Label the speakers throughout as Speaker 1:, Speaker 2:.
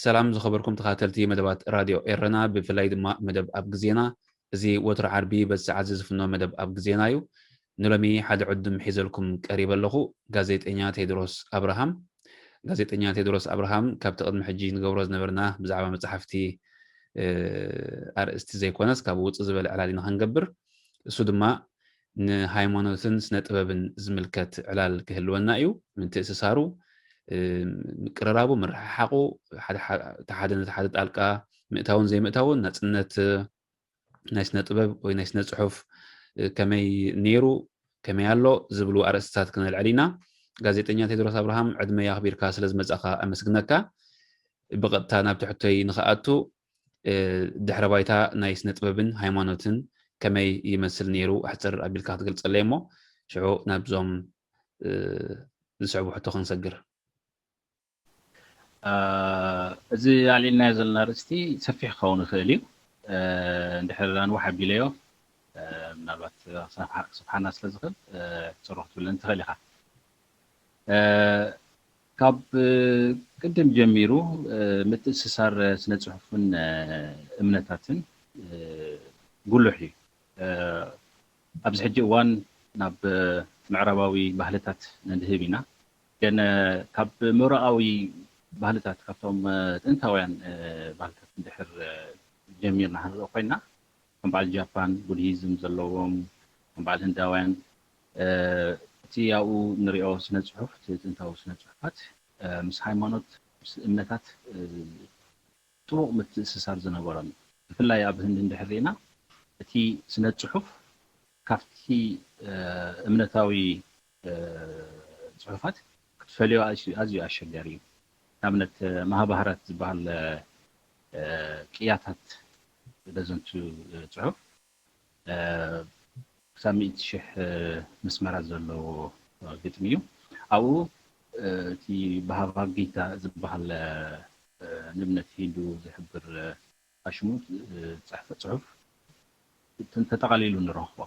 Speaker 1: سلام زخبركم تخاتلتي مدبات راديو إيرنا بفلايد ما مدب أب جزينا زي وتر عربي بس عزيز فنو مدب أب جزينايو نلمي حد عدم حيزلكم قريبا له غازيت إنيا تيدروس أبراهام غازيت إنيا تيدروس أبراهام كابت قدم حجين جورز نبرنا بزعبة متصحفتي أرستي زي كونس كابوت زبل علالينا هنقبر سودما نهايمانوتن سنت بابن زملكت علال كهلونا أيو من تأسسارو مقررابو مرححقو حد طالقا مئتاون زي مئتاون نصنت ناس نطبب ወይ ناس نصحف كمي نيرو كمي يالو زبلو ارستات كنل علينا ጋዜጠኛ ቴድሮስ አብርሃም ዕድመ ያኽቢርካ ስለ ዝመጻኻ ኣመስግነካ ብቐጥታ ናብ ትሕቶይ ንኽኣቱ ድሕረ ባይታ ናይ ስነ ጥበብን ሃይማኖትን ከመይ ይመስል ነይሩ ኣሕፅር ኣቢልካ ክትገልጸለይ እሞ ሽዑ ናብዞም ዝስዕቡ ሕቶ ክንሰግር
Speaker 2: እዚ ኣሊልና ዘለና ርስቲ ሰፊሕ ክኸውን ይኽእል እዩ እንድሕር ንዋሓ ቢለዮ ምናልባት ስብሓና ስለ ዝኽእል ፅሩሕ ትብለን ትኽእል ኢኻ ካብ ቅድም ጀሚሩ ምትእስሳር ስነ ጽሑፍን እምነታትን ጉልህ እዩ ኣብዚ ሕጂ እዋን ናብ ምዕራባዊ ባህልታት ንድህብ ኢና ግን ካብ ምብራቃዊ ባህልታት ካብቶም ጥንታውያን ባህልታት እንድሕር ጀሚርና ክንርኢ ኮይና ከም በዓል ጃፓን ቡድሂዝም ዘለዎም ከም በዓል ህንዳውያን እቲ ያው ንሪኦ ስነ ጽሑፍ ጥንታዊ ስነ ጽሑፋት ምስ ሃይማኖት ምስ እምነታት ጥቡቕ ምትእስሳር ዝነበሮም ብፍላይ ኣብ ህንዲ እንድሕር ሪኢና እቲ ስነ ጽሑፍ ካብቲ እምነታዊ ጽሑፋት ክትፈልዮ ኣዝዩ ኣሸጋሪ እዩ ንኣብነት ማህባህራት ዝበሃል ቅያታት በዘንቱ ጽሑፍ ክሳብ 100,000 መስመራት ዘለዎ ግጥሚ እዩ ኣብኡ እቲ ባህባግ ጊታ ዝበሃል ንእምነት ሂንዱ ዝሕብር ኣሽሙ ጽሑፍ ተጠቓሊሉ ንረኽቦ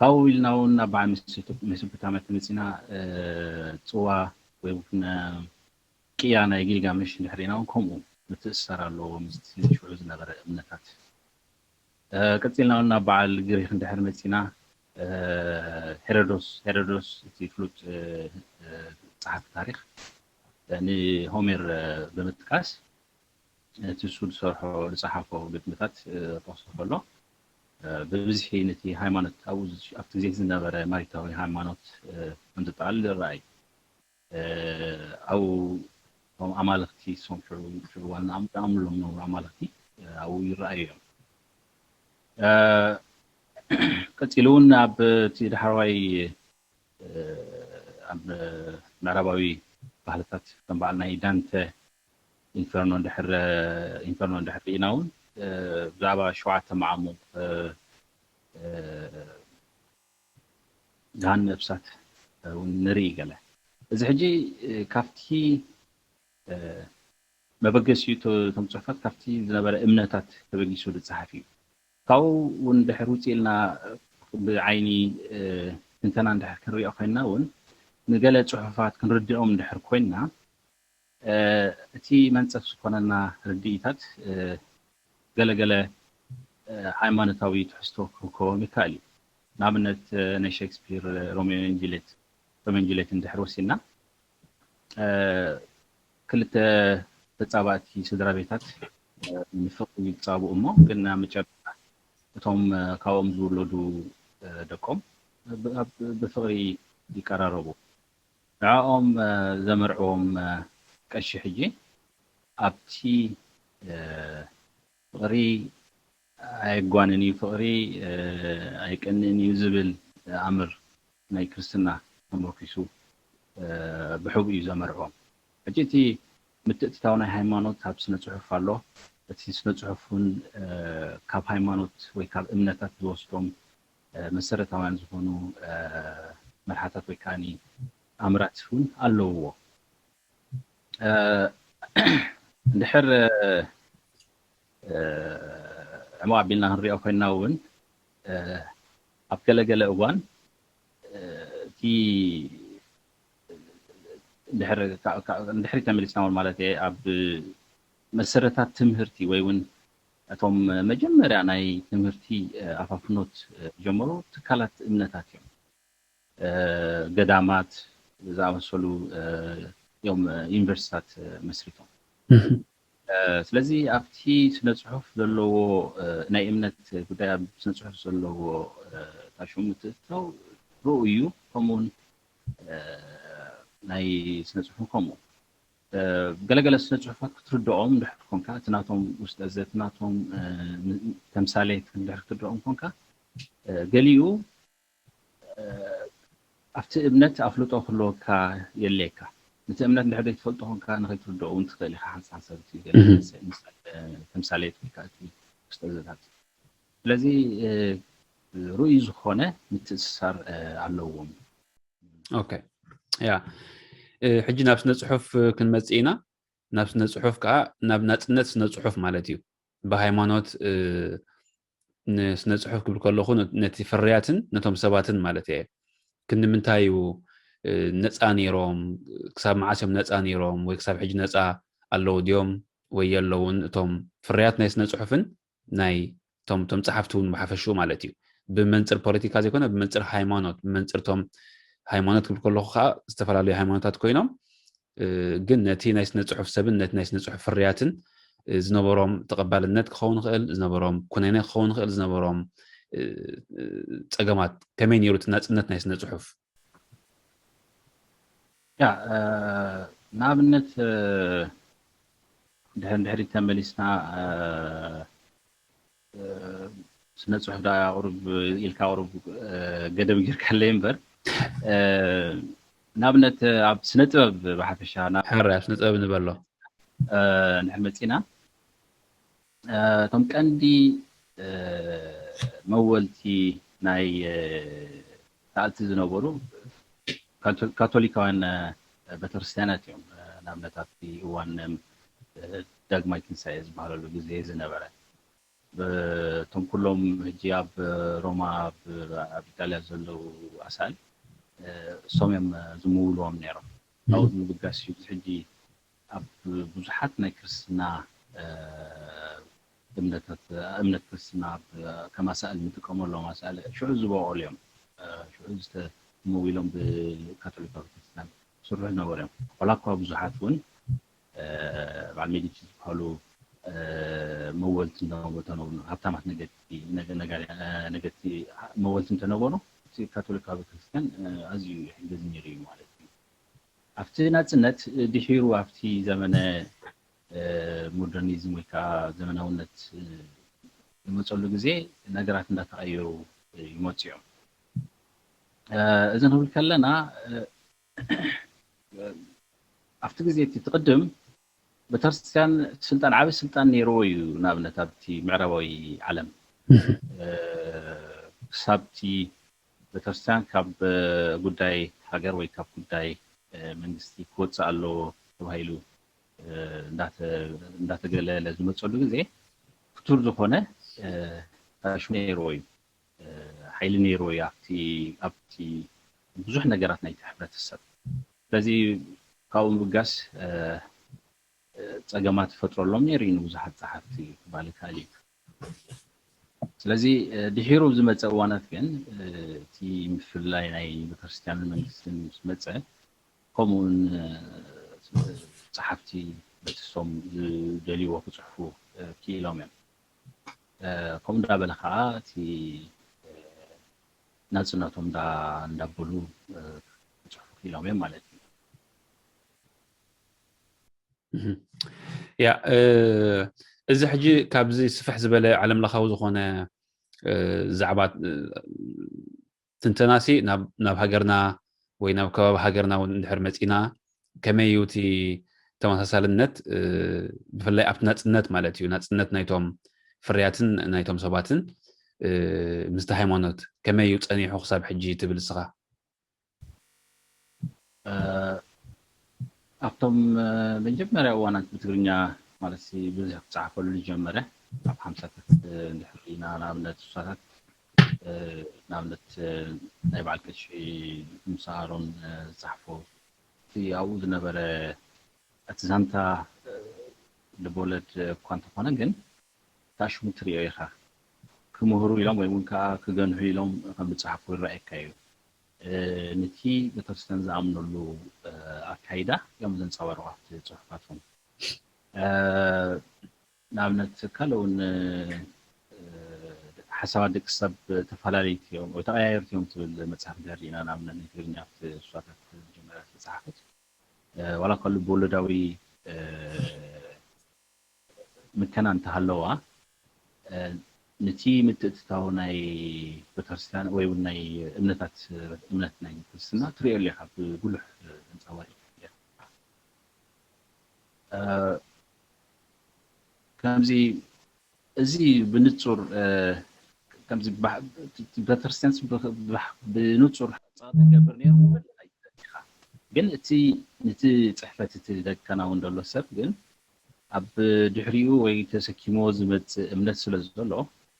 Speaker 2: ካብኡ ኢልና እውን ናብ በዓል ሜሶፖታምያ ተመፂና ፅዋ ወይ እውን ቅያ ናይ ጊልጋሜሽ እንድሕር ሪኢና እውን ከምኡ ምትእስሳር ኣለዎ ምስቲ ሽዑ ዝነበረ እምነታት ቀፂልና እውን ናብ በዓል ግሪክ እንድሕር መፂና ሄሮዶስ እቲ ፍሉጥ ጸሓፊ ታሪክ ንሆሜር ብምጥቃስ እቲ እሱ ዝሰርሖ ዝጸሓፎ ግጥምታት ጠቕሶ ከሎ ብብዝሒ ነቲ ሃይማኖት ኣብቲ ግዜ ዝነበረ ማሪታዊ ሃይማኖት እንትጠቃልል ይረአይ ኣብኡ هم أمالختي سوم شو وأنا أملهم نور أمالختي أو يرأيهم كتيلون أب تيرحوي أب نعربوي بحالتات كم بعلنا يدانت إنفرنو دحر يناون زعبا شوعة معمو جهان نفسات ونري قاله إذا حجي كافتي مبقسي تمصحفات كافتي زنبر امنتات تبقيسو للصحفي كاو وندحروتي لنا بعيني انتنا ندحر كنريو خوينا ون نقال صحفات كنرديهم ندحر خوينا اتي منصف سكوننا رديتات قال ሃይማኖታዊ ትሕዝቶ ክኸውን ይካእል እዩ ንኣብነት ናይ ሼክስፒር ሮሚዮ ኤንድ ጁልየት እንድሕር ወሲድና ክልተ ተጻባእቲ ስድራ ቤታት ንፍቅሪ ይጻብኡ እሞ ግን ኣብ መጨረሻ እቶም ካብኦም ዝውለዱ ደቆም ብፍቅሪ ይቀራረቡ ንዕኦም ዘመርዕዎም ቀሺ ሕጂ ኣብቲ ፍቅሪ ኣይጓንኒ ፍቕሪ ኣይቀንኒ ዝብል ኣምር ናይ ክርስትና ተመርኪሱ ብሕቡእ እዩ ዘመርዖም ሕጂ እቲ ምትእትታው ናይ ሃይማኖት ኣብ ስነ ጽሑፍ ኣሎ እቲ ስነ ጽሑፍን ካብ ሃይማኖት ወይ ካብ እምነታት ዝወስዶም መሰረታውያን ዝኾኑ መርሓታት ወይ ከዓኒ ኣምራት እውን ኣለውዎ እንድሕር ዕሙቕ ኣቢልና ክንሪኦ ኮይና እውን ኣብ ገለገለ እዋን እቲ እንድሕር ተመሊስና ማለት እየ ኣብ መሰረታት ትምህርቲ ወይ እውን እቶም መጀመርያ ናይ ትምህርቲ ኣፋፍኖት ጀመሩ ትካላት እምነታት እዮም ገዳማት ዝኣመሰሉ እዮም ዩኒቨርሲቲታት መስሪቶም ስለዚ ኣብቲ ስነ ጽሑፍ ዘለዎ ናይ እምነት ጉዳይ ኣብ ስነ ጽሑፍ ዘለዎ ታሽሙ ምትእትታው ርኡ እዩ ከምኡውን ናይ ስነ ጽሑፍ ከምኡ ገለገለ ስነ ጽሑፋት ክትርድኦም ድሕር ኮንካ እቲ ናቶም ውሽጠ ዘት ናቶም ተምሳሌት ድሕር ክትርድኦም ኮንካ ገሊኡ ኣብቲ እምነት ኣፍልጦ ክህልወካ የድልየካ ነቲ እምነት እንድሕር ዘይትፈልጦ ኮንካ ንኸይትርድኦ እውን ትኽእል ኢኻ ሓንሳብ ተምሳሌት ወይ ከዓ እቲ ውሽጠ ዘታት ስለዚ ርኡይ ዝኾነ ምትእስሳር ኣለዎም
Speaker 1: ኦኬ ያ ሕጂ ናብ ስነ ጽሑፍ ክንመጽእ ኢና ናብ ስነ ጽሑፍ ከዓ ናብ ናጽነት ስነ ጽሑፍ ማለት እዩ ብሃይማኖት ንስነ ጽሑፍ ክብል ከለኹ ነቲ ፍርያትን ነቶም ሰባትን ማለት እየ ክንምንታይ እዩ ነፃ ነይሮም ክሳብ መዓስዮም ነፃ ነይሮም ወይ ክሳብ ሕጂ ነፃ ኣለዉ ድዮም ወይ የለውን እቶም ፍርያት ናይ ስነ ጽሑፍን ናይ እቶም ጸሓፍቲ እውን ብሓፈሽኡ ማለት እዩ ብመንፅር ፖለቲካ ዘይኮነ ብመንፅር ሃይማኖት ብመንፅር እቶም ሃይማኖት ክብል ከለኹ ከዓ ዝተፈላለዩ ሃይማኖታት ኮይኖም ግን ነቲ ናይ ስነ ጽሑፍ ሰብን ነቲ ናይ ስነ ጽሑፍ ፍርያትን ዝነበሮም ተቐባልነት ክኸውን ይኽእል ዝነበሮም ኩነኔ ክኸውን ይኽእል ዝነበሮም ፀገማት ከመይ ነይሩ እቲ ናጽነት ናይ ስነ ጽሑፍ
Speaker 2: ያ ንኣብነት ድሕሪ ተመሊስና ስነ ጽሑፍ ዳ ቁርብ ኢልካ ቁርብ ገደብ ጌርካ ኣለይ እምበር ንኣብነት ኣብ ስነ ጥበብ ብሓፈሻ
Speaker 1: ሕርያ ስነ ጥበብ ንበሎ
Speaker 2: ንሕር መፂና እቶም ቀንዲ መወልቲ ናይ ተኣልቲ ዝነበሩ ካቶሊካውያን ቤተክርስትያናት እዮም ንኣብነት ኣብቲ እዋን ዳግማይ ትንሳኤ ዝበሃለሉ ግዜ ዝነበረ እቶም ኩሎም ሕጂ ኣብ ሮማ ኣብ ኢጣልያ ዘለው ኣሳል እሶም እዮም ዝምውልዎም ነይሮም ኣብኡ ንምብጋስ እዩ ሕጂ ኣብ ብዙሓት ናይ ክርስትና እምነት ክርስትና ከማሳእል ንጥቀመሎም ኣሳል ሽዑ ዝበቆሉ እዮም ሽዑ ዝተመዊሎም ብካቶሊካዊ ቤተክርስትያን ስርሑ ነበሩ እዮም ዋላ እኳ ብዙሓት እውን በዓል ሜዲቺ ዝበሃሉ መወልቲ ተነበሩ ሃብታማት ነገቲ መወልቲ ተነበሩ እቲ ካቶሊካዊ ቤተክርስትያን ኣዝዩ ይሕገዝ ነይሩ እዩ ማለት እዩ ኣብቲ ናጽነት ድሒሩ ኣብቲ ዘመነ ሞደርኒዝም ወይ ከዓ ዘመናውነት ዝመፀሉ ግዜ ነገራት እንዳተቐየሩ ይመፁ እዮም እዚ ንብል ከለና ኣብቲ ግዜ እቲ ትቅድም ቤተክርስትያን ስልጣን ዓብይ ስልጣን ነይርዎ እዩ ንኣብነት ኣብቲ ምዕራባዊ ዓለም ክሳብቲ ቤተክርስትያን ካብ ጉዳይ ሃገር ወይ ካብ ጉዳይ መንግስቲ ክወፅእ ኣለዎ ተባሂሉ እንዳተገለለ ዝመፀሉ ግዜ ፍቱር ዝኾነ ታሽሙ ነይርዎ እዩ ሓይሊ ነይርዎ እዩ ኣብቲ ብዙሕ ነገራት ናይቲ ሕብረተሰብ ስለዚ ካብኡ ምብጋስ ፀገማት ፈጥረሎም ነይሩ እዩ ብዙሓት ጸሓፍቲ ክባል ይከኣል እዩ ስለዚ ድሒሩ ዝመፀ እዋናት ግን እቲ ምፍላይ ናይ ቤተክርስትያንን መንግስትን ዝመፀ ከምኡውን ጸሓፍቲ በትሶም ዝደልይዎ ክፅሕፉ ክኢሎም እዮም ከምኡ እንዳበለ ከዓ እቲ ናጽነቶም እንዳበሉ ክፅሕፉ ክኢሎም እዮም ማለት እዩ
Speaker 1: ያ إذا حجي كابزي سفح زبالة علم لخاو زخونة زعبات تنتناسي ناب هاجرنا ويناب كباب هاجرنا وندحر متينا كما يوتي تماسالنت بفلاي أبت نت مالتيو نت نايتهم فرياتن نايتهم صباتن مستهيمونت كما يوتني حساب حجي تبل الصغا
Speaker 2: أبتم بنجمرة وأنا بتقولني مالسي بزح تعرفوا اللي جمرة أب خمسة نحرينا نعملت صارت نعملت نبع الكشي مسارون صحفو في أول نبرة أتزانتا لبولد كوانت فانجن تاش متريو يخا كمهرو يلام ويمكن كجن هيلام هم بتصحفوا الرأي كايو نتي بترسلن زعمنا له أكيدا يوم زنصور واحد صحفاتهم نعملت كلون حسب ديك السب تفعلت يوم وتغيرت يوم تقول متصحف جارينا نعمل نتكلم في صفات الجملة صحفت ولا كل بولداوي مكان انتهلوا نتي متتاوناي بترسلان وي وناي امنتنا كريستنا تريو اللي حاب بقول نصوري كمزي ازي بنتصور كمزي بترسلان بنتصور صاد جبرنير ግን እቲ ነቲ ጽሕፈት እቲ ደካና ወንደሎ ሰብ ግን ኣብ ድሕሪኡ ወይ ተሰኪሞ ዝመጽእ እምነት ስለ ዘሎ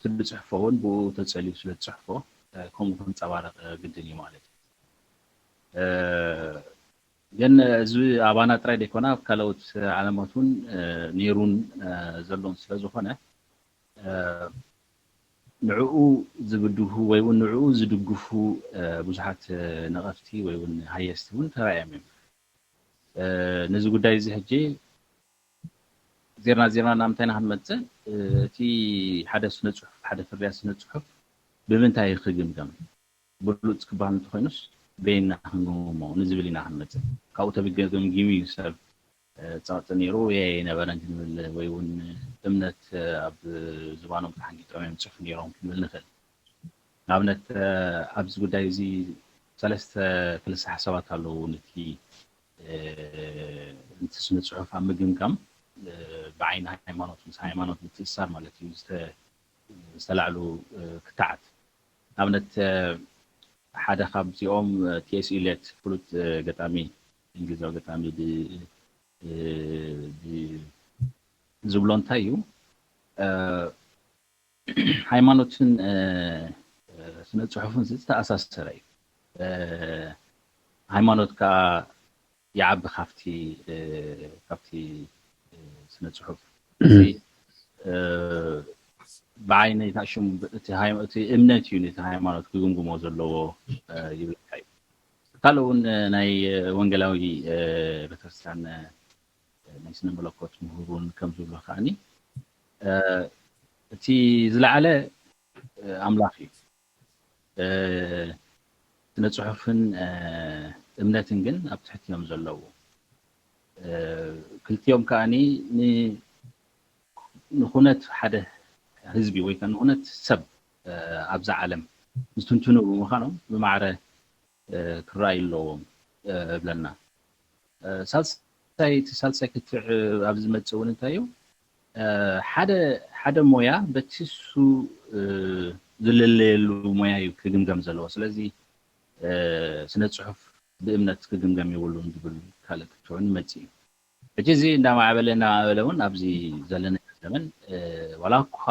Speaker 2: ትጽሕፎውን ብኡ ተጸልዩ ስለ ትጽሕፎ ከምኡ ክንጸባረቕ ግድን እዩ ማለት እዩ ግን እዚ ኣባና ጥራይ ደይኮና ኣብ ካልኦት ዓለማት እውን ነይሩን ዘሎን ስለ ዝኾነ ንዕኡ ዝግድፉ ወይ እውን ንዕኡ ዝድግፉ ብዙሓት ነቐፍቲ ወይ እውን ሃየስቲ እውን ተራእዮም እዮም ነዚ ጉዳይ እዚ ሕጂ ዜርና ናምታይና ክንመጽእ እቲ ሓደ ስነ ጽሑፍ ሓደ ፍርያት ስነ ጽሑፍ ብምንታይ ክግምገም ብሉጽ ክባሃል እንተኾይኑስ በይና ክንግምሞ ንዝብል ኢና ክንመጽእ ካብኡ ተገምጊሙ እዩ ሰብ ጻውዕ ነይሩ የነበረን ክንብል ወይ እውን እምነት ኣብ ዝባኖም ተሓንጊጦም እዮም ጽሑፍ ነይሮም ክንብል ንኽእል ንኣብነት ኣብዚ ጉዳይ እዚ ሰለስተ ክልተ ሓሳባት ኣለዉ ነቲ ስነ ጽሑፍ ኣብ ምግምጋም بعين ሃይማኖት ምስ ሃይማኖት ምትእስሳር ማለት እዩ ዝተላዕሉ ክታዓት ኣብነት ሓደ ካብዚኦም ቲኤስ ኢሊየት ፍሉጥ ገጣሚ እንግሊዛዊ ገጣሚ ዝብሎ እንታይ እዩ ሃይማኖትን ስነ ጽሑፍን ዝተኣሳሰረ እዩ ሃይማኖት ከዓ يعب خافتي سنة صحف بعيني تاشم تي امنت يونيت هايمانوت كغمغمو زلو يبلكاي قالوا ناي وانجلاوي بترسان ناي سنة ملكوت مهورون كم زلو خاني تي زلعله املاخي سنة صحفن امنتن ግን ኣብ ትሕቲኦም ዘለዉ ክልቲኦም ከኣኒ ንኹነት ሓደ ህዝቢ ወይ ከዓ ንኹነት ሰብ ኣብዛ ዓለም ምስትንትኑ ብምዃኖም ብማዕረ ክረኣዩ ኣለዎም ብለና ሳልሳይ ክትዕ ኣብ ዝመጽእ እውን እንታይ እዩ ሓደ ሞያ በቲ እሱ ዝለለየሉ ሞያ እዩ ክግምገም ዘለዎ ስለዚ ስነ ጽሑፍ بእምነት ክግምገም ይውሉን ዝብል ካልእ ክትውን መጽእ እዩ እዚ እንዳማዕበለና እውን ኣብዚ ዘለና ዘመን ወላ እኳ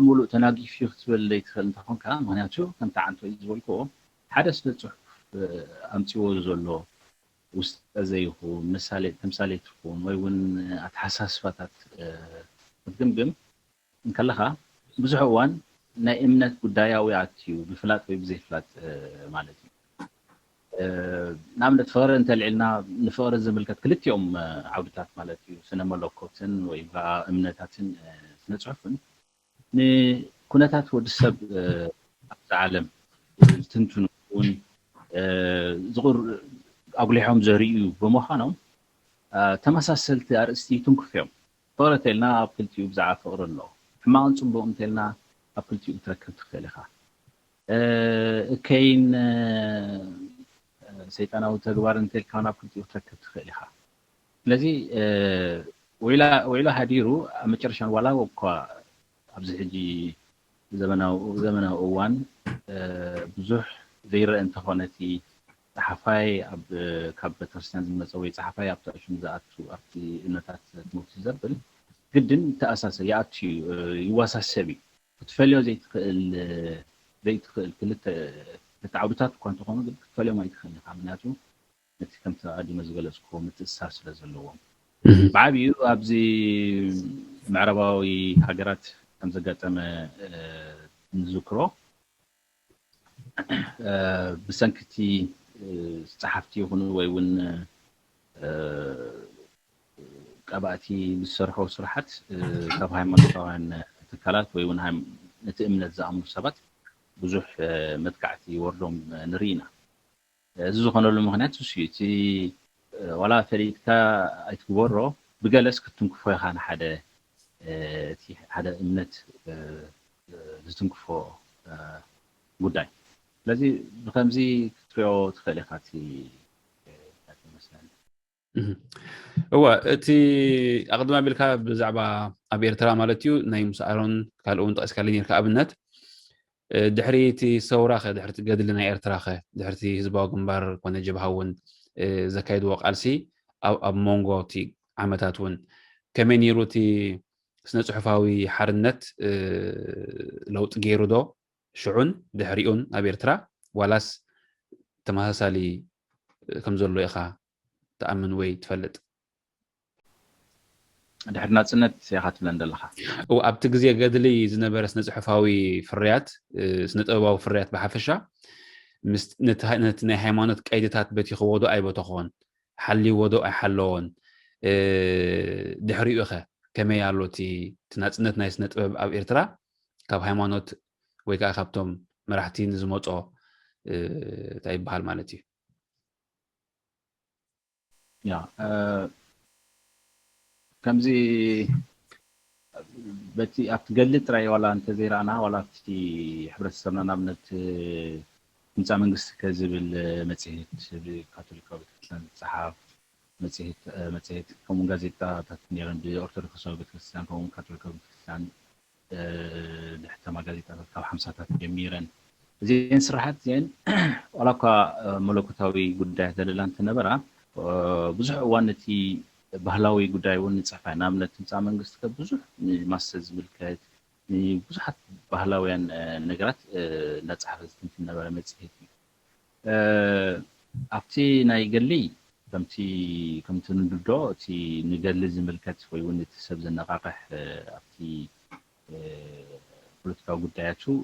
Speaker 2: ሙሉእ ተናጊፍ ክትብል ዘይትኽእል እንተኾንካ ምክንያቱ ከምቲ ዓንቶ ዝበልክዎ ሓደ ስነ ጽሑፍ ኣምፂዎ ዘሎ ውስጠ ዘይኹን ተምሳሌት ይኹን ወይ እውን ኣተሓሳስባታት ክትግምግም እንከለኻ ብዙሕ እዋን ናይ እምነት ጉዳያዊ ኣትዩ ብፍላጥ ወይ ብዘይፍላጥ ማለት እዩ نعمل فقرة أنت العلنا نفقر الزملكات كلتي يوم عودات مالتي سنة ملوكوتن ويبقى أمنتاتن سنتعرفن كونتات ود السب العالم تنتون زغر أقولهم زريو بمخانهم تمساسلت أرستي تنكفيهم فقرتلنا أبكلتيو بزعة فقر الله ما أنصبوا أمتلنا أبكلتيو تركب تخليها كاين سيطانة وتجوار انتل كان أبكلتيو تركب تخليها لذي وإلى هديرو أمتشرشان ولا وقع أبز حجي زمنا أوان بزح غير أنت هونتي صحفاي أب كاب ترسيان زمزوي صحفاي أب تأشم زاتو أبتي إنتات موت زبل جدًا تأساس يأتي يواسع السبي تفعله زي كل التعودات كنت تقوم تفعله ما يتخلى عملياته نتكلم تأدي مزجلس كوم تأساس لزلوهم بعبيو أبزي معرباوي حجرات كم زجت أما نذكره بسنكتي صحفتي هنا وين قبعتي بالسرحة وسرحت كابهاي مطاعن تكالات وين هاي نتأمن زعم سبت بزح متقعتي وردهم نرينا زوج خنوا المهنات وشيتي ولا فريد كا أتكبره بجلس كنت مكفوي خان حدا تي حدا إمنت زتنكفو قداي لذي بخمزي تريو تخليقاتي مثلا
Speaker 1: هو تي أقدم بالك بزعبة أبي إرترا مالتيو نايم سأرون كالون تأسكالين كأبنت دحريتي سوراخة دحرتي قد لنا إرتراخة دحرتي هزبا قنبار كون جبهاون زكايد وقالسي أو أب مونغو تي عمتاتون كمان يروتي سنة صحفاوي حرنت لو تجيرودو شعون دحريون أبي إرترا ولاس تماسالي كمزولو إخا تأمن وي تفلت
Speaker 2: دحرنا سنة سياحات لندلها
Speaker 1: وأبت جزية قدلي زنبر سنة صحفاوي فريات سنة أباو فريات بحفشة نتني حيمانت كأيدتات بيتي خوضو أي بتخون حلي ودو أي حلون دحري أخا كما يالو تي تنات نايس نت أب إرترا كاب حيمانت ويكا خبتم مرحتين زموتو تايب بحال مالتي
Speaker 2: يا كمزي بتي أتقلت رأي ولا أنت زيرانا ولا تي حبر السنة نبنت نسا منقص كذب المسيحية الكاثوليكية بتكسان صحاف مسيحية كمون غازيتا تتنيرن بأرثوذكسية بتكسان كمون كاثوليكية بتكسان نحتما غازيتا كاب حمساتات جميرا زين صراحة زين ولاك ملوكتاوي قداه دلالان تنبرا بزح وانتي بهلاوي قداي ونصحفا نامنت نسا منقص كبزح ماسز ملكات بزحت بهلاويان نغرات نصحف زتنتي نبرا مسيحية أفتي نايقلي كمتي ندودو تي نقل زملكات ويوني تسبز النقاقح أفتي بوليتيكاو قداياتو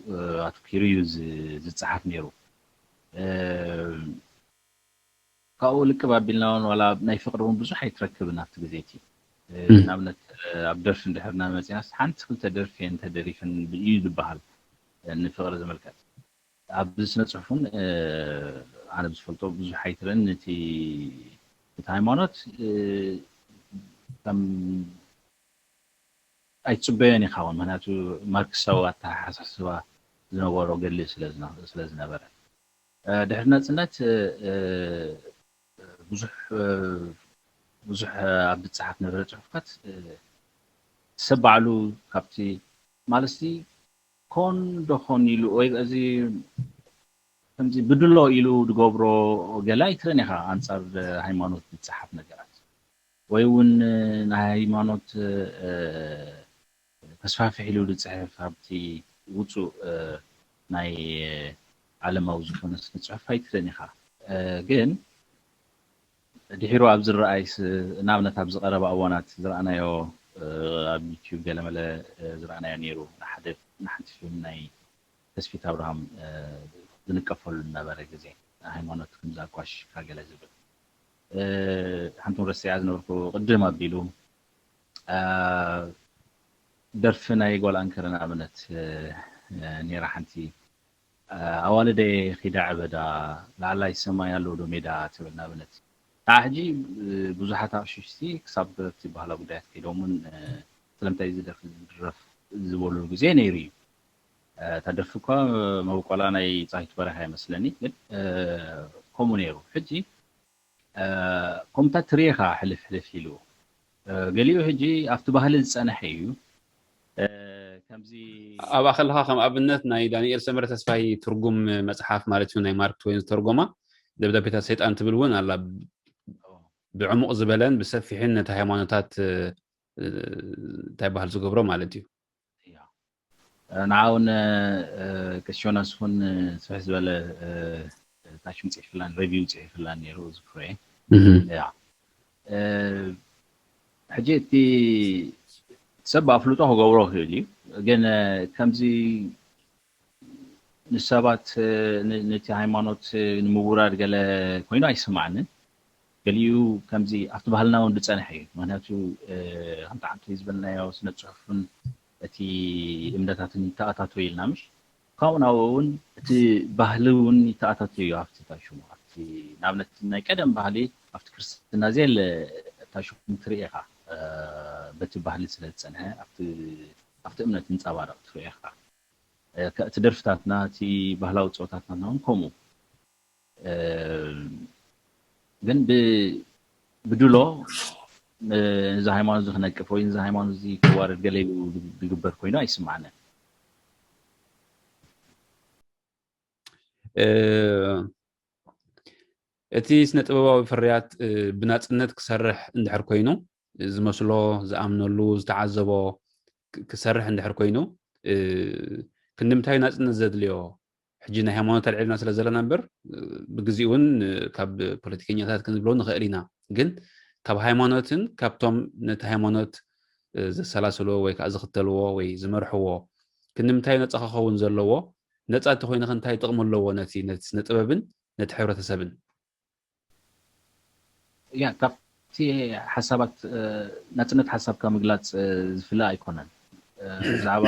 Speaker 2: أتو كيريوز زتصحف نيرو كاو لك بابلون ولا ناي فقرون بزح يتركب نافت غزيتي نامنت أبدرفن دحرنا مزيناس حانت كنت درفين تدريفن بالإيد بحال نفقر زملكات أبدس نصحفون أنا بسفلتو بزح حيترن نتي هايمانات كم أي تبيني خاون مناتو ماركسوا تحسسوا زنورو قلي سلازنا برا دحرنا سنات بزح عبد الصحف نبرة صحفات سبعلو كابتي مالستي كون دخون يلو وي أزي كمزي بدلو يلو دقبرو جلاي ترنيها أنصار هايمانوت بتصحف نجارات ويون هايمانوت تسفاف حلو لتصحف هابتي وصو ناي علم موزفون نتصحف هاي ترنيها جن دحيرو أبز الرئيس نامنا تابز قرب أوانات زرعنا يو يوتيوب قال ملا زرعنا ينيرو نحن في مناي تسفيت أبراهام نكفل النبرة جزين هايمانوت كنزا قاش كاجلا زبل حنتون رسي عزنا وركو قدم أبيلو درفنا يقول أنكرنا أبنت نيرا حنتي أوالدي خداع بدا لعلا يسمى يالو دو ميدا تبلنا أبنت حجي بزحات عششتي كسب تبهلا بدايات كيلومن سلمتاي زدرف زبولو جزء نيري تدرفكوا موقعنا ناي صحيح برا مثلني كومونيرو حجي كم تريخا حلف يلو قاليو هجي أفتو بهالز أنا حيو كمزي
Speaker 1: أبا خلها خم أبنت ناي دانيال سمرة تسفاي ترجم مصحف مالتي ناي مارك توين ترجمة دبدا بيتا سيت أنت بالون على بعمق زبلان بسفي حين تهيمانات تايبها الزجبرو مالتي
Speaker 2: نعاون كشونا سفن سفح زبالة تاشم تسيح فلان ريفيو تسيح فلان يروز فري يا حجيتي سبب فلوتو هو غوروه لي جن كمزي نسبات نتي هايمانوت نمورار قال كوينو يسمعنا قاليو كمزي افتبهلنا وندصنا حي معناتو انت عم تيزبلنا يا سنه صحفن اتي امداتاتن تااتاتو يلنامش كاوناون اتي ባህልውን ይተአታቱ ያፍቲ ታሹሙ አፍቲ ናብነት ናይ ቀደም ባህሊ አፍቲ ክርስትና ዘል ታሹሙ ትሪኢኻ በቲ ባህሊ ስለዝፀንሐ አፍቲ እምነት እንፃባረቕ ትሪኢኻ እቲ ደርፍታትና እቲ ባህላዊ ፀወታትና እውን ከምኡ ግን ብድሎ እዚ ሃይማኖት ዝኽነቅፍ ወይ እዚ ሃይማኖት እዚ ክዋረድ ገለ ዝግበር ኮይኑ አይስማዕነ
Speaker 1: እቲ ስነ ጥበባዊ ፍርያት ብናጽነት ክሰርሕ እንድሕር ኮይኑ ዝመስሎ ዝኣምነሉ ዝተዓዘቦ ክሰርሕ እንድሕር ኮይኑ ክንድምታይ ናጽነት ዘድልዮ ሕጂ ናይ ሃይማኖት ኣልዒልና ስለ ዘለና እምበር ብግዚኡ እውን ካብ ፖለቲከኛታት ክንብሎ ንኽእል ኢና ግን ካብ ሃይማኖትን ካብቶም ነቲ ሃይማኖት ዘሰላስልዎ ወይ ከዓ ዝኽተልዎ ወይ ዝመርሕዎ ክንድምታይ ነፃ ክኸውን ዘለዎ ነፃ እንተኮይንካ እንታይ ጥቕሚ ኣለዎ ነቲ ስነ ጥበብን ነቲ ሕብረተሰብን
Speaker 2: ያ ካብቲ ሓሳባት ናጽነት ሓሳብካ ምግላጽ ዝፍለ ኣይኮነን ብዛዕባ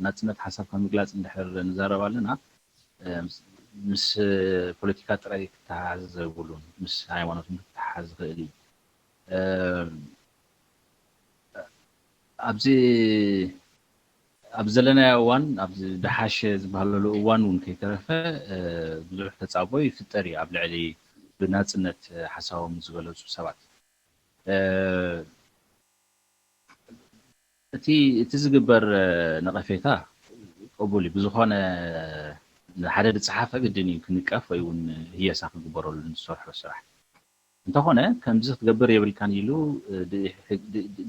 Speaker 2: ናጽነት ሓሳብካ ምግላጽ እንድሕር ንዛረብ ኣለና ምስ ፖለቲካ ጥራይ ክተሓሓዝ ዘብሉን ምስ ሃይማኖት ክተሓሓዝ ዝኽእል እዩ ኣብዚ ኣብ ዘለናዮ እዋን ኣብዚ ደሓሸ ዝበሃለሉ እዋን እውን ከይተረፈ ብዙሕ ተጻቦ ይፍጠር እዩ ኣብ ልዕሊ ብናጽነት ሓሳቦም ዝገለጹ ሰባት እቲ ዝግበር ነቐፌታ ቅቡል እዩ ብዝኾነ ሓደ ዝፀሓፈ ግድን እዩ ክንቀፍ ወይ እውን ህየሳ ክግበረሉ ንሰርሖ ስራሕ እንተኾነ ከምዚ ክትገብር የብልካን ኢሉ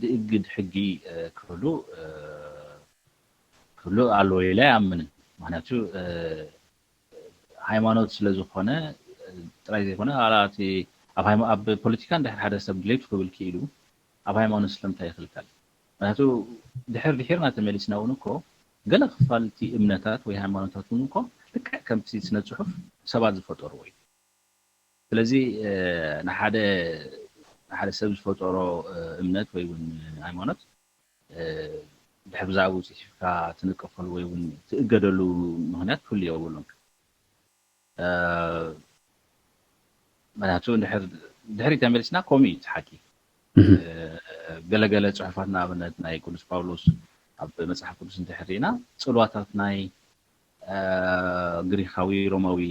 Speaker 2: ድእግድ ሕጊ ክህሉ ኣለዎ ኢለ ኣይኣምንን ምክንያቱ ሃይማኖት ስለ ዝኾነ ጥራይ ዘይኮነ ኣብ ፖለቲካ እንድሕር ሓደ ሰብ ድሌቱ ክብል ክኢሉ ኣብ ሃይማኖት ስለምንታይ ይኽልከል ምክንያቱ ድሕርና ተመሊስና እውን እኮ ገለ ክፋልቲ እምነታት ወይ ሃይማኖታት እውን እኮ ልክዕ ከምቲ ስነ ፅሑፍ ሰባት ዝፈጠርዎ እዩ ስለዚ ንሓደ ሰብ ዝፈጠሮ እምነት ወይ እውን ሃይማኖት ድሕር ብዛዕባኡ ፅሒፍካ ትንቀፈሉ ወይ እውን ትእገደሉ ምክንያት ክህሉ የብሉን ምክንያቱ ድሕሪ ተመሊስና ከምኡ እዩ ትሓቂ ገለገለ ፅሑፋት ንኣብነት ናይ ቅዱስ ጳውሎስ ኣብ መፅሓፍ ቅዱስ እንተሕሪና ፅልዋታት ናይ ግሪካዊ ሮማዊ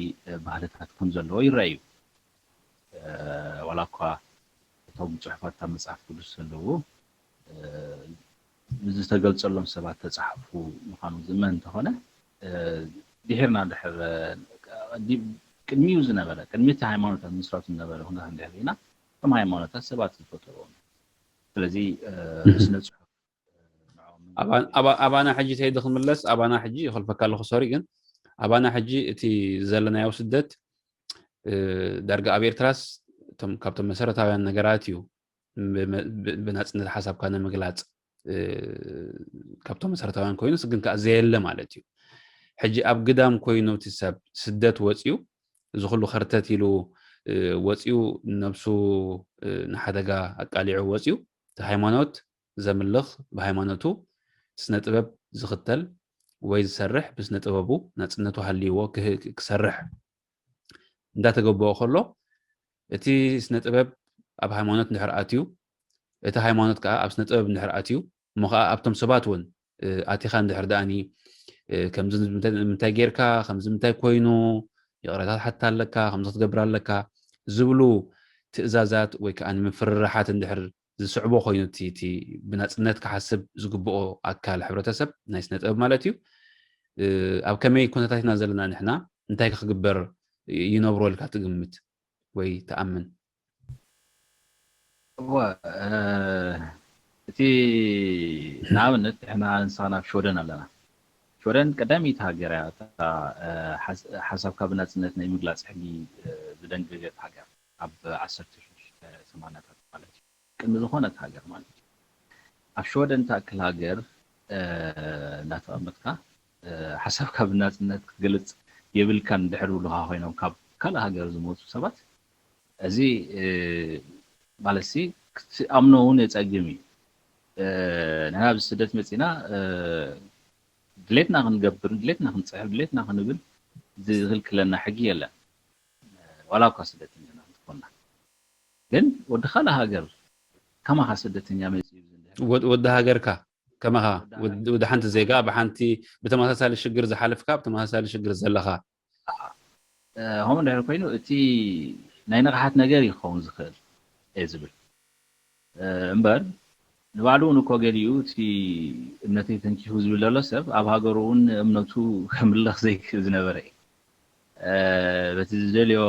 Speaker 2: ባህልታት ከም ዘለዎ ይረአዩ ዋላ እኳ እቶም ፅሑፋት ኣብ መፅሓፍ ቅዱስ ዘለዉ ዝተገልፀሎም ሰባት ተፃሓፉ ምዃኑ ዝመን እንተኾነ ድሕርና ድሕር ቅድሚኡ ዝነበረ ቅድሚ እቲ ሃይማኖታት ምስራቱ ዝነበረ ኩነታት እንድሕር ኢና ከም ሃይማኖታት ሰባት ዝፈጠርዎም ስለዚ ስነ ፅሑፍ
Speaker 1: ኣባና ሕጂ ተይዲ ክምለስ ኣባና ሕጂ ይኽልፈካ ኣለኹ ሶሪ ግን ኣባና ሕጂ እቲ ዘለናዮ ስደት ዳርጋ ኣብ ኤርትራስ ካብቶም መሰረታውያን ነገራት እዩ ብናፅነት ሓሳብካ ንምግላፅ ካብቶም መሰረታውያን ኮይኑስ ግን ከዓ ዘየለ ማለት እዩ ሕጂ ኣብ ግዳም ኮይኑ እቲ ሰብ ስደት ወፂኡ እዚ ኩሉ ኸርተት ኢሉ ወፂኡ ነብሱ ንሓደጋ ኣቃሊዑ ወፂኡ እቲ ሃይማኖት ዘምልኽ ብሃይማኖቱ ስነ ጥበብ ዝኽተል ወይ ዝሰርሕ ብስነ ጥበቡ ናፅነቱ ሃልይዎ ክሰርሕ እንዳተገበኦ ከሎ اتي سنطبب اب هايمانوت ندحر اتيو اتا هايمانوت كا اب سنطبب ندحر اتيو مخا ابتم سبات ون اتي خان ندحر داني كم زن منتاي غيركا خمز منتاي كوينو يقراتات حتى لك خمس تقبر لك زبلو تأزازات ويكأن من فرحات ندحر زسعبو خوينو تي بنصنت كحسب زغبو اكال حبرتسب نايس نطبب مالتيو اب كمي كونتاتنا زلنا نحنا انتاي كغبر ينبرو لك تقمت وي تأمن
Speaker 2: هو እቲ ንኣብነት እሕና ንሳና ሾደን ኣለና ሾደን ቀዳሚት ሃገር እያ ሓሳብካ ብናፅነት ናይ ምግላፅ ሕጊ ዝደንግገት ሃገር ኣብ 1680ታት ማለት እዩ ቅድሚ ዝኾነት ሃገር ማለት እዩ ኣብ ሾደን ተኣክል ሃገር እናተቐመጥካ ሓሳብካ ብናፅነት ክገልፅ የብልካን ድሕር ብልካ ኮይኖም ካብ ካልእ ሃገር ዝመፁ ሰባት እዚ ማለት ክትኣምኖ እውን የፀግም እዩ ንሕና ብስደት መፂና ድሌትና ክንገብር ድሌትና ክንፅሕፍ ድሌትና ክንብል ዝኽልክለና ሕጊ የለን ዋላ እኳ ስደተኛ እንትኮና ግን ወዲ ካልእ ሃገር ከማኻ ስደተኛ መፂኡ
Speaker 1: ወዲ ሃገርካ ከማኻ ወዲ ሓንቲ ዜጋ ብሓንቲ ብተመሳሳሊ ሽግር ዝሓልፍካ ብተመሳሳሊ ሽግር ዘለኻ
Speaker 2: ከምኡ እንድሕር ኮይኑ እቲ ናይ ንቕሓት ነገር ይኸውን ዝኽእል እየ ዝብል እምበር ንባዕሉ እውን እኮ ገሊኡ እቲ እምነተይ ተንኪፉ ዝብል ዘሎ ሰብ ኣብ ሃገሩ እውን እምነቱ ከምልኽ ዘይክእል ዝነበረ እዩ በቲ ዝደልዮ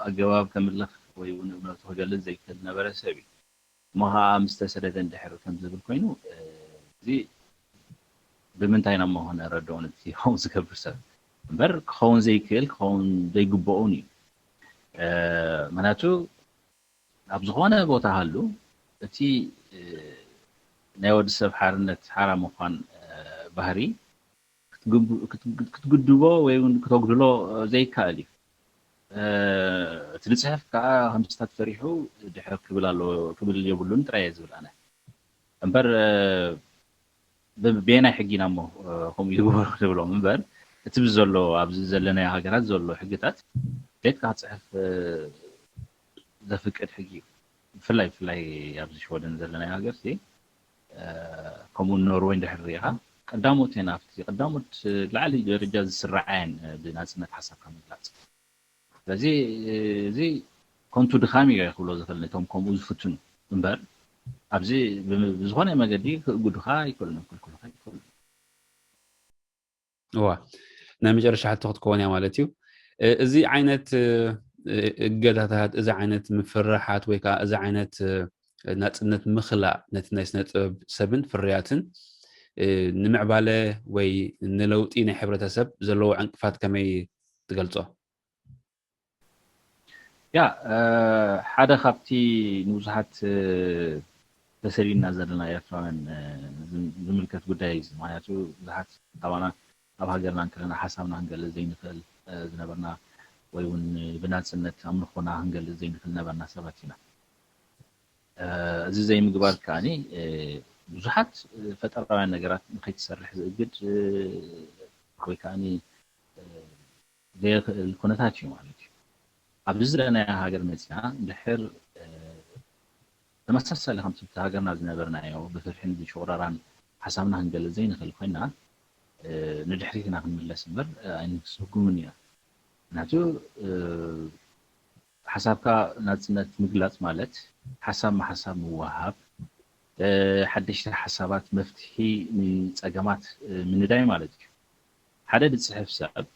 Speaker 2: ኣገባብ ከምልኽ ወይ እውን እምነቱ ክገልፅ ዘይክእል ዝነበረ ሰብ እዩ እሞ ከዓ ምስ ተሰደደ እንድሕር ከም ዝብል ኮይኑ እዚ ብምንታይ ኢና መሆነ ረድኦን እቲ ከምኡ ዝገብር ሰብ እምበር ክኸውን ዘይክእል ክኸውን ዘይግብኦን እዩ ምክንያቱ ኣብ ዝኾነ ቦታ ሃሉ እቲ ናይ ወዲ ሰብ ሓርነት ሓራ ምዃን ባህሪ ክትግድቦ ወይ እውን ክተጉድሎ ዘይከኣል እዩ እቲ ልፅሕፍ ከዓ ከምስታት ፈሪሑ ድሕር ክብል ኣሎ ክብል የብሉን ጥራይ ዝብል ኣነ እምበር ብናይ ሕጊና እሞ ከምኡ ይግበሩ ዝብሎም እምበር እቲ ብዘሎ ኣብዚ ዘለናዮ ሃገራት ዘሎ ሕግታት ቤትካ ክትፅሕፍ ዘፍቅድ ሕጊ እዩ ብፍላይ ብፍላይ ኣብዚ ሾደን ዘለናዮ ሃገር ከምኡ ኖርዌይ እንድሕር ሪኢኻ ቀዳሞት እየን ኣብቲ ቀዳሞት ላዕሊ ደረጃ ዝስራዓየን ብናፅነት ሓሳብካ ምግላፅ ስለዚ እዚ ኮንቱ ድኻም እዩ ይኽብሎ ዝኽእል ነቶም ከምኡ ዝፍትኑ እምበር ኣብዚ ብዝኾነ መገዲ ክእጉድኻ ኣይክእሉን ክልክሉካ ኣይክእሉን
Speaker 1: ዋ ናይ መጨረሻ ሕቶ ክትከውን እያ ማለት እዩ እዚ ዓይነት እገዳታት እዚ ዓይነት ምፍርሓት ወይ ከዓ እዚ ዓይነት ናፅነት ምኽላእ ነቲ ናይ ስነ ጥበብ ሰብን ፍርያትን ንምዕባለ ወይ ንለውጢ ናይ ሕብረተሰብ ዘለዎ ዕንቅፋት ከመይ ትገልፆ
Speaker 2: ያ ሓደ ካብቲ ንብዙሓት ተሰሊና ዘለና ኤርትራውያን ዝምልከት ጉዳይ እዩ ምክንያቱ ብዙሓት ካባና ኣብ ሃገርና እንከለና ሓሳብና ክንገልፅ ዘይንኽእል ዝነበርና ወይ እውን ብናፅነት ኣምልኾና ክንገልፅ ዘይንኽእል ነበርና ሰባት ኢና እዚ ዘይምግባር ከዓኒ ብዙሓት ፈጠራውያን ነገራት ንከይትሰርሕ ዝእግድ ወይ ከዓኒ ዘይኽእል ኩነታት እዩ ማለት እዩ ኣብዚ ዘለናዮ ሃገር መፂና ድሕር ተመሳሳሊ ከምቲ ሃገርና ዝነበርናዮ ብፍርሕን ብሽቁራራን ሓሳብና ክንገልፅ ዘይንኽእል ኮይና ንድሕሪትና ክንምለስ እምበር ኣይንስጉምን ኢና ምክንያቱ ሓሳብካ ናፅነት ምግላፅ ማለት ሓሳብ ማሓሳብ ምውሃብ ሓደሽቲ ሓሳባት መፍትሒ ንፀገማት ምንዳይ ማለት እዩ ሓደ ዝፅሕፍ ሰብ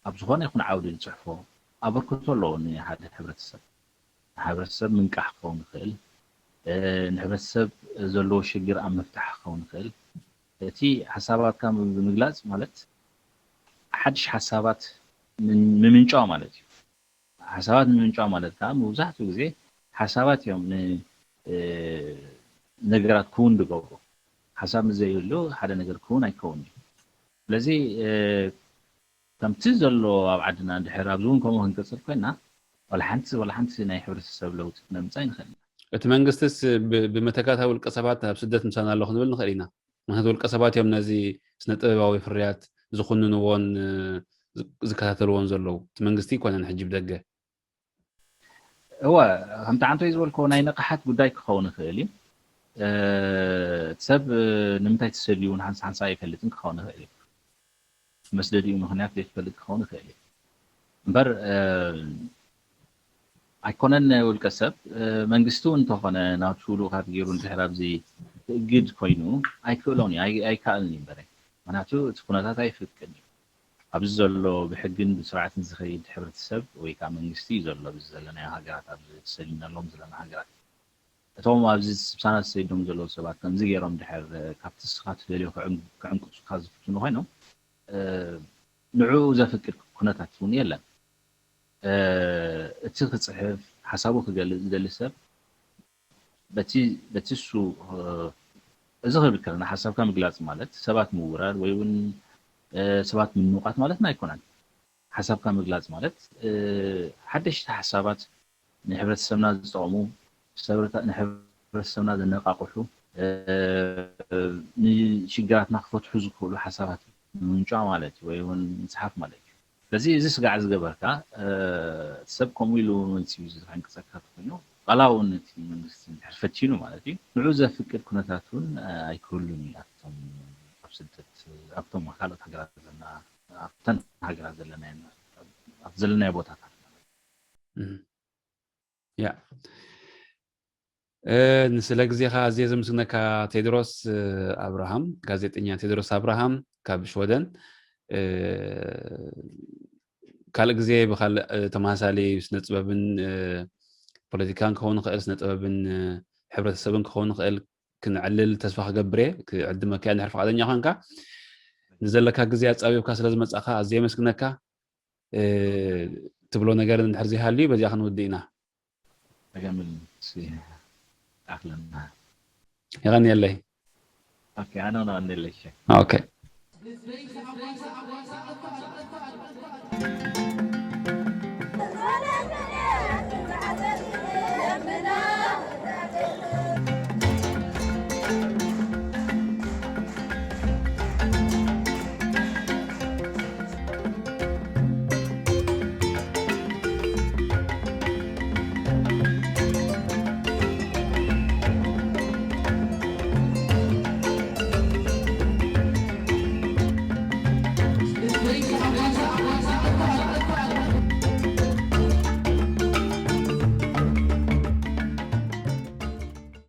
Speaker 2: ኣብ ዝኾነ ይኹን ዓውዲ ዝፅሕፎ ኣበርክቶ ኣለዎ ንሓደ ሕብረተሰብ ምንቃሕ ክኸውን ይኽእል ንሕብረተሰብ ዘለዎ ሽግር ኣብ ምፍታሕ ክኸውን ይኽእል እቲ ሓሳባትካ ብምግላፅ ማለት ሓድሽ ሓሳባት ምምንጫው ማለት እዩ ሓሳባት ምምንጫው ማለት ከዓ መብዛሕትኡ ግዜ ሓሳባት እዮም ነገራት ክውን ዝገብሩ ሓሳብ ምዘይህሉ ሓደ ነገር ክውን ኣይከውን እዩ ስለዚ ከምቲ ዘሎ ኣብ ዓድና ድሕር ኣብዚ እውን ከምኡ ክንቅፅል ኮይና ወላ ሓንቲ ናይ ሕብረተሰብ ለውጢ ክነምፃ ንኽእል
Speaker 1: እቲ መንግስትስ ብመተካታዊ ውልቀ ሰባት ኣብ ስደት ምሳና ኣለኹ ንብል ንኽእል ኢና ምክንያቱ ውልቀ ሰባት እዮም ነዚ ስነ ጥበባዊ ፍርያት ዝኹንንዎን ዝከታተልዎን ዘለዉ እቲ መንግስቲ ይኮነን ሕጂ ብደገ
Speaker 2: هو هم تعنتو يزول كوناي نقحت قداي كخون خيلي تسب نمتاي تسليون حنس يفلتن كخون خيلي مسددي مخنيات يفلت كخون خيلي بر ኣይኮነን ውልቀ ሰብ መንግስቱ እንተኾነ ናብ ሹሉ ካብ ገይሩ እንድሕር ኣብዚ ትእግድ ኮይኑ ኣይክእሎን ኣይከኣልን እዩ በረ ምክንያቱ እቲ ኩነታት ኣይፍቅድን እዩ ኣብዚ ዘሎ ብሕግን ብስርዓትን ዝኸይድ ሕብረተሰብ ወይ ከዓ መንግስቲ እዩ ዘሎ ኣብዚ ዘለናዮ ሃገራት ኣብዚ ተሰሊምናሎም ዘለና ሃገራት እቶም ኣብዚ ስብሳና ዝሰይዶም ዘለዉ ሰባት ከምዚ ገይሮም ድሕር ካብቲ ስኻ ትደልዮ ክዕንቅፁካ ዝፍትኑ ኮይኖም ንዕኡ ዘፍቅድ ኩነታት እውን የለን እቲ ክፅሕፍ ሓሳቡ ክገልጽ ዝደሊ ሰብ በቲ እሱ እዚ ክብል ከለና ሓሳብካ ምግላፅ ማለት ሰባት ምውራድ ወይ እውን ሰባት ምንውቃት ማለት ኣይኮነን ሓሳብካ ምግላፅ ማለት ሓደሽቲ ሓሳባት ንሕብረተሰብና ዝጠቕሙ ንሕብረተሰብና ዘነቃቅሑ ንሽግራትና ክፈትሑ ዝኽእሉ ሓሳባት ምንጫ ማለት ወይ እውን ምፅሓፍ ማለት ስለዚ እዚ ስጋዕ ዝገበርካ ሰብ ከምኡ ኢሉ መልሲ ዝንቅፀካ ኮይኑ ቃላውን እቲ መንግስቲ ሕርፈቲኑ ማለት እዩ ንዑ ዘፍቅድ ኩነታት እውን ኣይክህሉን እዩ ኣብ ስደት ኣብቶም ካልኦት ሃገራት ዘለና ኣብተን ሃገራት ዘለናዮ ቦታታት
Speaker 1: ያ ንስለ ግዜኻ ኣዝየ ዘምስግነካ ቴድሮስ ኣብርሃም ጋዜጠኛ ቴድሮስ ኣብርሃም ካብ ሽወደን ካልእ ግዜ ብካልእ ተመሳሳሊ ስነ ጥበብን ፖለቲካን ክኸውን ክእል ስነ ጥበብን ሕብረተሰብን ክኸውን ክእል ክንዕልል ተስፋ ክገብር እየ ክዕድመካ ንድሕር ፈቃደኛ ኮንካ ንዘለካ ግዜ ኣፃቢብካ ስለ ዝመፃእካ ኣዝየ መስግነካ ትብሎ ነገር እንድሕር ዘይሃልዩ በዚኣ ክንውድእ ኢና
Speaker 2: ተገምል ኣክለና
Speaker 1: ይغني ኣለይ
Speaker 2: ኦኬ ኣነ ነለይ
Speaker 1: ኦኬ